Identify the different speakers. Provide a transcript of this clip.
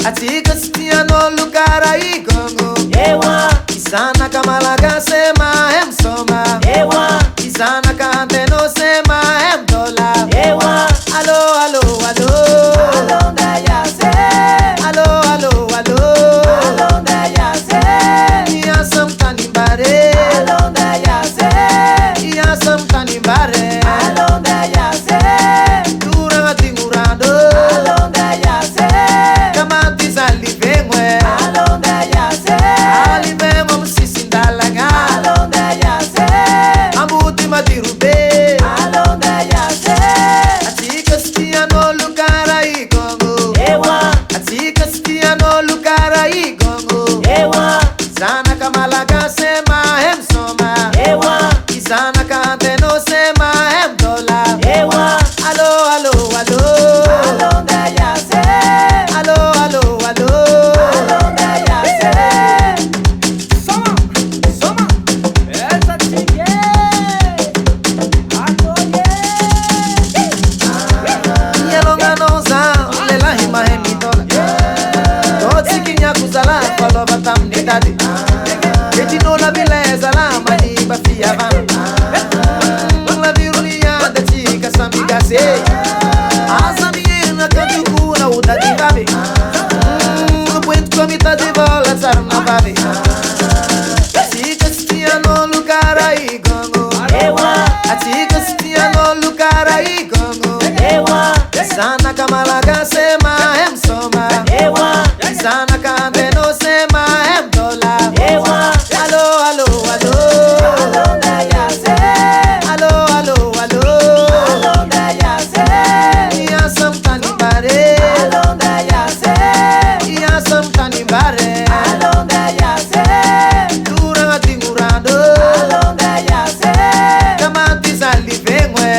Speaker 1: Atika stia no lugar aí gongo. Isana kamalaga sema em soma. Isana kante no sema em dola. Allo allo allo.
Speaker 2: Allo da ya se.
Speaker 1: Allo allo allo.
Speaker 2: Allo da ya se.
Speaker 1: Iya sam tanibare.
Speaker 2: Allo da ya se.
Speaker 1: Iya sam tanibare.
Speaker 2: Allo da ya se.
Speaker 1: Duranga tingurado.
Speaker 2: Allo da ya se.
Speaker 1: Kamati sali vengwe.
Speaker 2: Allo da ya se.
Speaker 1: Ali vengwe msisindalaga.
Speaker 2: Allo da ya se.
Speaker 1: Ambuti madirube.
Speaker 2: Allo da ya se.
Speaker 1: Atika stia no lugar aí gongo. Atika stia no lugar aí gongo. Isana kamalaga sema em soma. Isana kante no sema em dola. Allo allo allo.
Speaker 2: Allo da ya se.
Speaker 1: Allo allo allo.
Speaker 2: Allo da ya se.
Speaker 1: Soma, soma.
Speaker 2: Essa tique. Agoye.
Speaker 1: Yelonga noza lela hima hemi dola. Totsi kinya kuzala kwalo batam ni dadi. Ketino la beleza la mani bafia van. La virulia da chica samiga se. Azamina kantuku na udadi babi. Puento comita de bola tsar na babi. Atika stia no lugar aí gongo. Atika stia no lugar aí gongo. Isana kamalaga sema em soma. Isana kante no sema em dola. Allo allo allo.
Speaker 2: Allo da ya se.
Speaker 1: Allo allo allo.
Speaker 2: Allo da ya se.
Speaker 1: Iya sam tanibare.
Speaker 2: Allo da ya se.
Speaker 1: Iya sam tanibare.
Speaker 2: Allo da ya se.
Speaker 1: Duranga tingurado.
Speaker 2: Allo da ya se.
Speaker 1: Kamati sali vengwe.